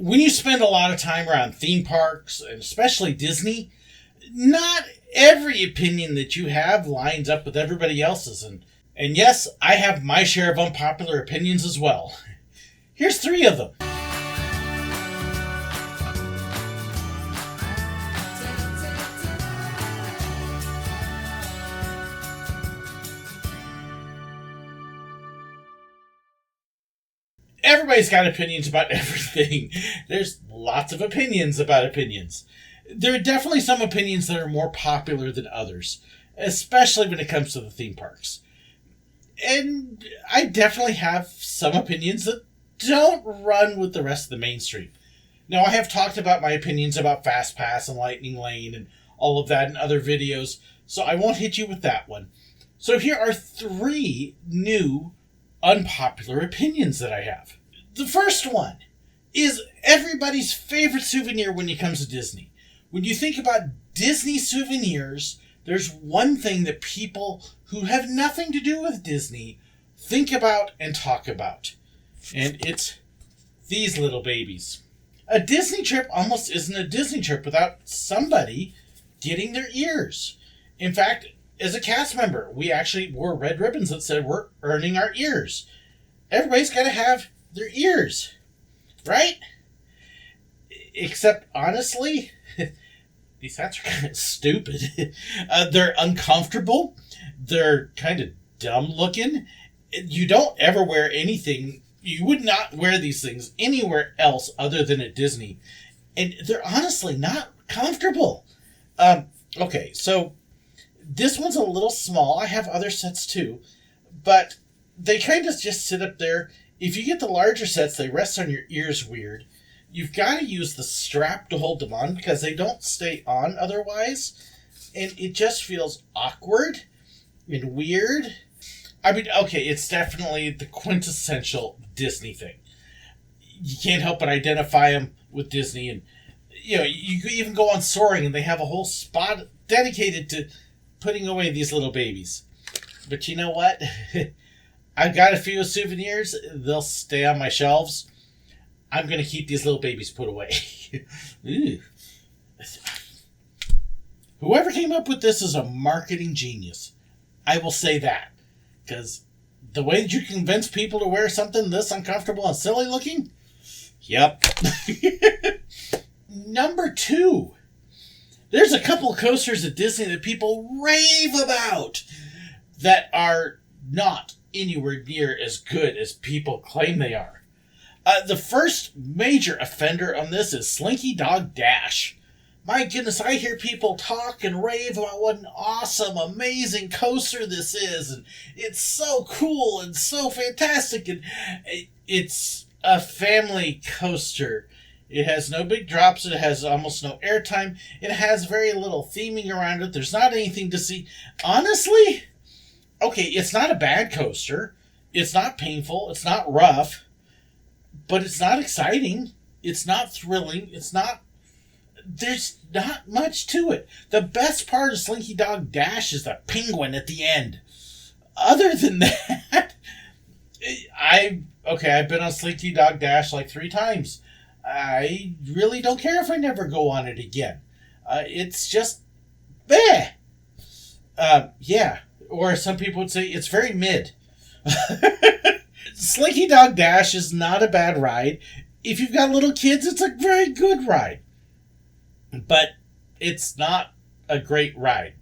when you spend a lot of time around theme parks, and especially Disney, not every opinion that you have lines up with everybody else's. And yes, I have my share of unpopular opinions as well. Here's 3 of them. Everybody's got opinions about everything. There's lots of opinions about opinions. There are definitely some opinions that are more popular than others, especially when it comes to the theme parks. And I definitely have some opinions that don't run with the rest of the mainstream. Now, I have talked about my opinions about Fast Pass and Lightning Lane and all of that in other videos, so I won't hit you with that one. So here are 3 new unpopular opinions that I have. The first one is everybody's favorite souvenir when it comes to Disney. When you think about Disney souvenirs, there's one thing that people who have nothing to do with Disney think about and talk about. And it's these little babies. A Disney trip almost isn't a Disney trip without somebody getting their ears. In fact, as a cast member, we actually wore red ribbons that said we're earning our ears. Everybody's got to have their ears, right? Except, honestly, these hats are kind of stupid. They're uncomfortable. They're kind of dumb looking. You don't ever wear anything. You would not wear these things anywhere else other than at Disney. And they're honestly not comfortable. Okay, so this one's a little small. I have other sets too. But they kind of just sit up there. If you get the larger sets, they rest on your ears weird. You've got to use the strap to hold them on because they don't stay on otherwise. And it just feels awkward and weird. I mean, okay, it's definitely the quintessential Disney thing. You can't help but identify them with Disney. And, you know, you could even go on Soaring and they have a whole spot dedicated to putting away these little babies. But you know what? I've got a few souvenirs. They'll stay on my shelves. I'm going to keep these little babies put away. Whoever came up with this is a marketing genius. I will say that. Because the way that you convince people to wear something this uncomfortable and silly looking? Yep. Number 2. There's a couple coasters at Disney that people rave about that are not anywhere near as good as people claim they are. The first major offender on this is Slinky Dog Dash. My goodness, I hear people talk and rave about what an awesome, amazing coaster this is, and it's so cool and so fantastic, and it's a family coaster. It has no big drops, it has almost no airtime, it has very little theming around it, there's not anything to see. Honestly, okay, it's not a bad coaster, it's not painful, it's not rough, but it's not exciting, it's not thrilling, there's not much to it. The best part of Slinky Dog Dash is the penguin at the end. Other than that, I've been on Slinky Dog Dash like 3 times. I really don't care if I never go on it again. It's just, bleh. Yeah. Or some people would say it's very mid. Slinky Dog Dash is not a bad ride. If you've got little kids, it's a very good ride. But it's not a great ride.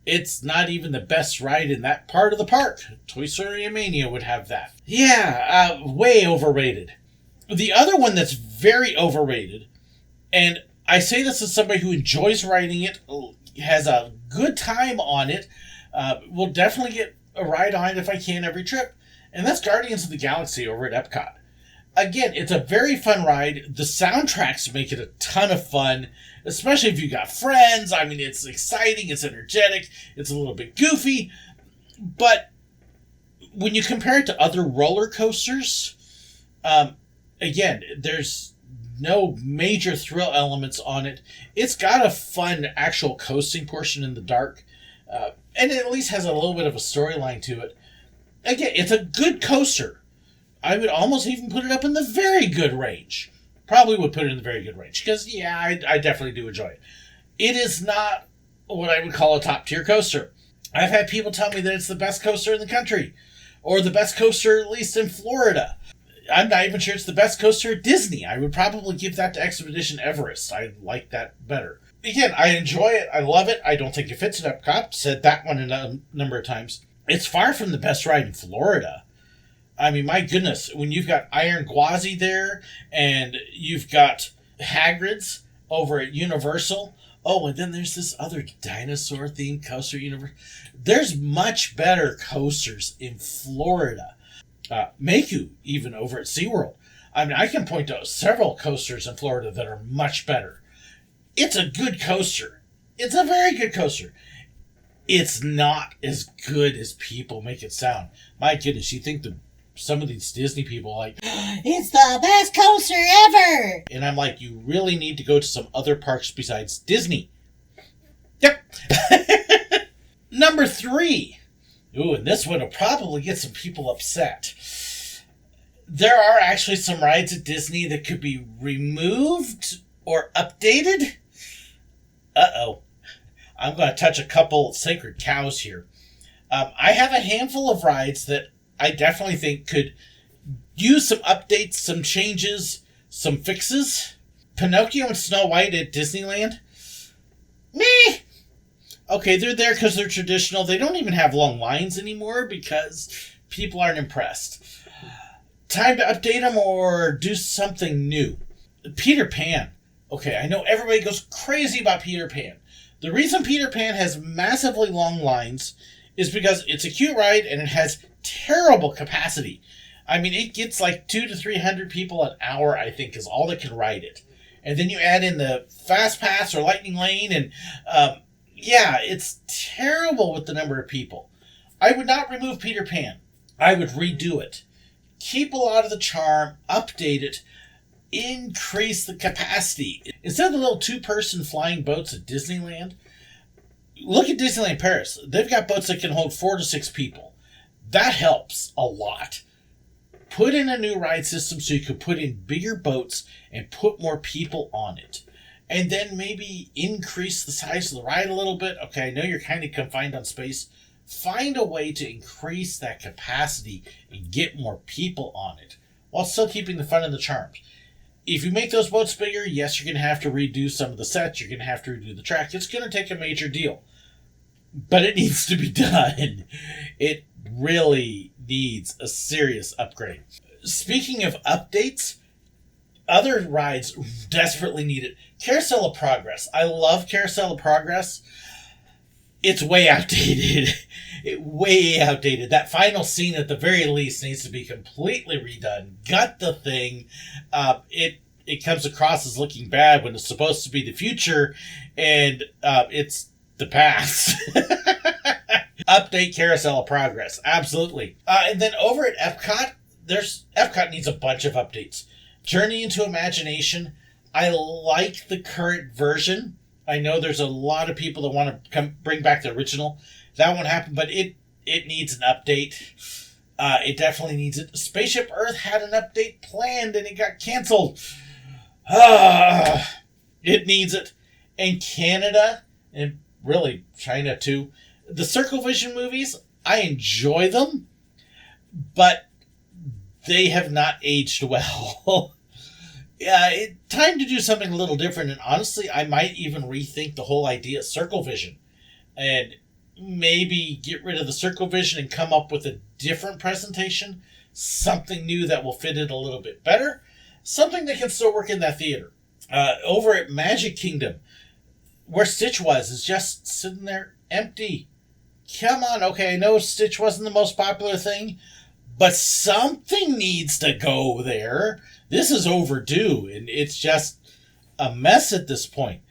It's not even the best ride in that part of the park. Toy Story Mania would have that. Yeah, way overrated. The other one that's very overrated, and I say this as somebody who enjoys riding it, has a good time on it, will definitely get a ride on it if I can every trip, and that's Guardians of the Galaxy over at Epcot. Again, it's a very fun ride. The soundtracks make it a ton of fun, especially if you got friends. I mean, it's exciting, it's energetic, it's a little bit goofy, but when you compare it to other roller coasters, again, there's no major thrill elements on it. It's got a fun actual coasting portion in the dark, and it at least has a little bit of a storyline to it. Again, it's a good coaster. I would almost even put it up in the very good range. probably would put it in the very good range. Because, yeah, I definitely do enjoy it. It is not what I would call a top-tier coaster. I've had people tell me that it's the best coaster in the country. Or the best coaster, at least in Florida. I'm not even sure it's the best coaster at Disney. I would probably give that to Expedition Everest. I like that better. Again, I enjoy it. I love it. I don't think it fits at Epcot. Said that one a number of times. It's far from the best ride in Florida. I mean, my goodness, when you've got Iron Gwazi there, and you've got Hagrid's over at Universal. Oh, and then there's this other dinosaur-themed coaster, There's much better coasters in Florida. Maku, even over at SeaWorld. I mean, I can point to several coasters in Florida that are much better. It's a good coaster. It's a very good coaster. It's not as good as people make it sound. My goodness, you think some of these Disney people are like, it's the best coaster ever! And I'm like, you really need to go to some other parks besides Disney. Yep. Number 3. Ooh, and this one will probably get some people upset. There are actually some rides at Disney that could be removed or updated. Uh-oh. I'm going to touch a couple sacred cows here. I have a handful of rides that I definitely think could use some updates, some changes, some fixes. Pinocchio and Snow White at Disneyland. Meh. Okay, they're there because they're traditional. They don't even have long lines anymore because people aren't impressed. Time to update them or do something new. Peter Pan. Okay, I know everybody goes crazy about Peter Pan. The reason Peter Pan has massively long lines is because it's a cute ride and it has terrible capacity. I mean, it gets like 200 to 300 people an hour, I think, is all that can ride it. And then you add in the Fast Pass or Lightning Lane, and yeah, it's terrible with the number of people. I would not remove Peter Pan. I would redo it. Keep a lot of the charm, update it, increase the capacity. Instead of the little 2-person flying boats at Disneyland, look at Disneyland Paris. They've got boats that can hold 4 to 6 people. That helps a lot. Put in a new ride system so you can put in bigger boats and put more people on it. And then maybe increase the size of the ride a little bit. Okay, I know you're kind of confined on space. Find a way to increase that capacity and get more people on it while still keeping the fun and the charms. If you make those boats bigger, yes, you're going to have to redo some of the sets. You're going to have to redo the track. It's going to take a major deal. But it needs to be done. It really needs a serious upgrade. Speaking of updates, other rides desperately need it. Carousel of Progress. I love Carousel of Progress. It's way outdated. Way outdated. That final scene at the very least needs to be completely redone. Gut the thing. It comes across as looking bad when it's supposed to be the future, and it's the past. Update Carousel of Progress. Absolutely. And then over at Epcot, Epcot needs a bunch of updates. Journey into Imagination. I like the current version. I know there's a lot of people that want to bring back the original. That won't happen, but it needs an update. It definitely needs it. Spaceship Earth had an update planned and it got canceled. It needs it. And Canada, and really China too, the Circle Vision movies, I enjoy them, but they have not aged well. Yeah, time to do something a little different, and honestly, I might even rethink the whole idea of Circle Vision, and maybe get rid of the Circle Vision and come up with a different presentation, something new that will fit it a little bit better, something that can still work in that theater. Over at Magic Kingdom, where Stitch was, is just sitting there empty. Come on, okay, I know Stitch wasn't the most popular thing, but something needs to go there. This is overdue, and it's just a mess at this point.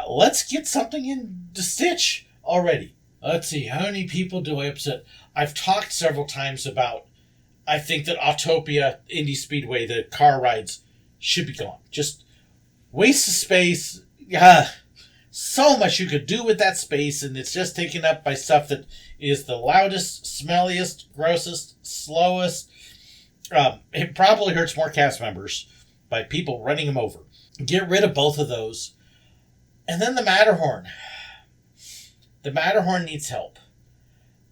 Let's get something into Stitch already. Let's see, how many people do I upset? I've talked several times about, I think that Autopia, Indy Speedway, the car rides should be gone. Just waste of space. So much you could do with that space, and it's just taken up by stuff that is the loudest, smelliest, grossest, slowest. It probably hurts more cast members. by people running them over. Get rid of both of those. And then the Matterhorn. The Matterhorn needs help.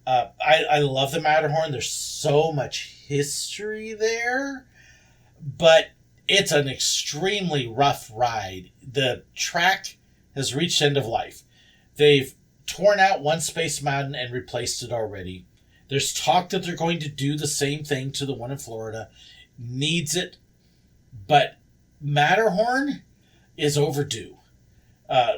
I love the Matterhorn. There's so much history there, but it's an extremely rough ride. The track has reached end of life. They've torn out one Space Mountain and replaced it already. There's talk that they're going to do the same thing to the one in Florida. Needs it, but Matterhorn is overdue.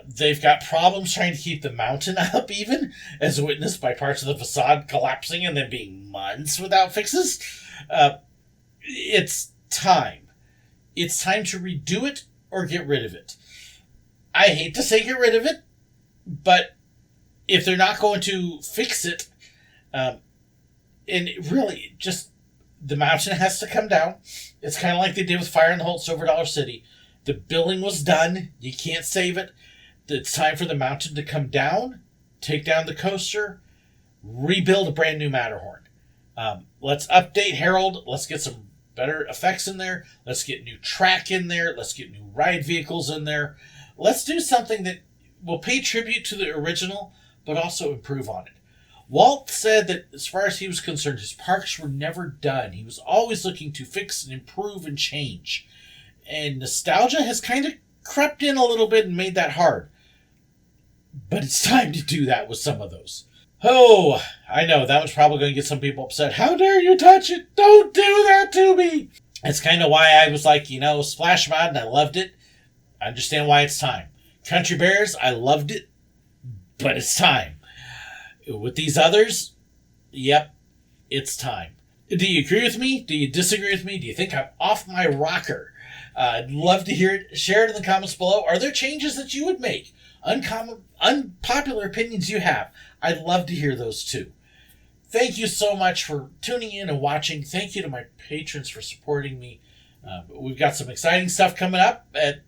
They've got problems trying to keep the mountain up, even, as witnessed by parts of the facade collapsing and then being months without fixes. It's time. It's time to redo it or get rid of it. I hate to say get rid of it, but if they're not going to fix it, and really, just the mountain has to come down. It's kind of like they did with Fire in the Holt Silver Dollar City. The building was done. You can't save it. It's time for the mountain to come down, take down the coaster, rebuild a brand new Matterhorn. Let's update Harold. Let's get some better effects in there. Let's get new track in there. Let's get new ride vehicles in there. Let's do something that will pay tribute to the original, but also improve on it. Walt said that as far as he was concerned, his parks were never done. He was always looking to fix and improve and change. And nostalgia has kind of crept in a little bit and made that hard. But it's time to do that with some of those. Oh, I know, that was probably going to get some people upset. How dare you touch it? Don't do that to me! That's kind of why I was like, Splash Mountain, I loved it. I understand why it's time. Country Bears, I loved it. But it's time. With these others, yep, it's time. Do you agree with me? Do you disagree with me? Do you think I'm off my rocker? I'd love to hear it. Share it in the comments below. Are there changes that you would make? Unpopular opinions you have. I'd love to hear those too. Thank you so much for tuning in and watching. Thank you to my patrons for supporting me. We've got some exciting stuff coming up.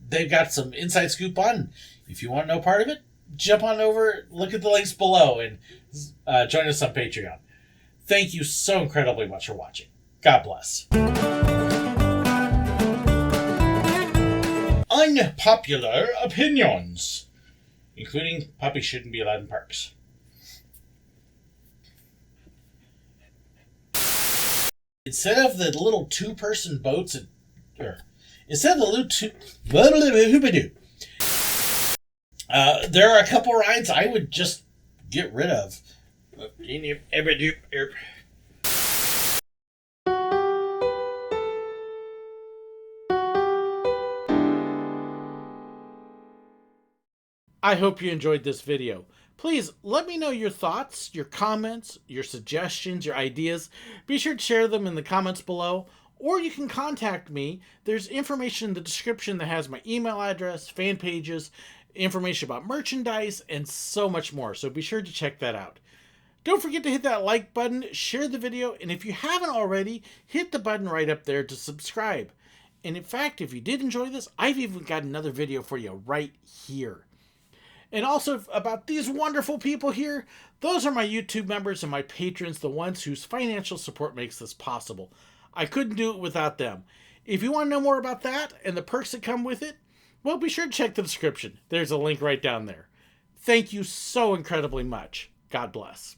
They've got some inside scoop on. If you want to know part of it, jump on over, look at the links below, and join us on Patreon. Thank you so incredibly much for watching. God bless. Unpopular opinions, including puppies shouldn't be allowed in parks. Instead of the little two-person boats, instead of the little there are a couple rides I would just get rid of. I hope you enjoyed this video. Please let me know your thoughts, your comments, your suggestions, your ideas. Be sure to share them in the comments below, or you can contact me. There's information in the description that has my email address, fan pages, information about merchandise, and so much more. So be sure to check that out. Don't forget to hit that like button, share the video, and if you haven't already, hit the button right up there to subscribe. And in fact, if you did enjoy this, I've even got another video for you right here. And also about these wonderful people here, those are my YouTube members and my patrons, the ones whose financial support makes this possible. I couldn't do it without them. If you want to know more about that and the perks that come with it, well, be sure to check the description. There's a link right down there. Thank you so incredibly much. God bless.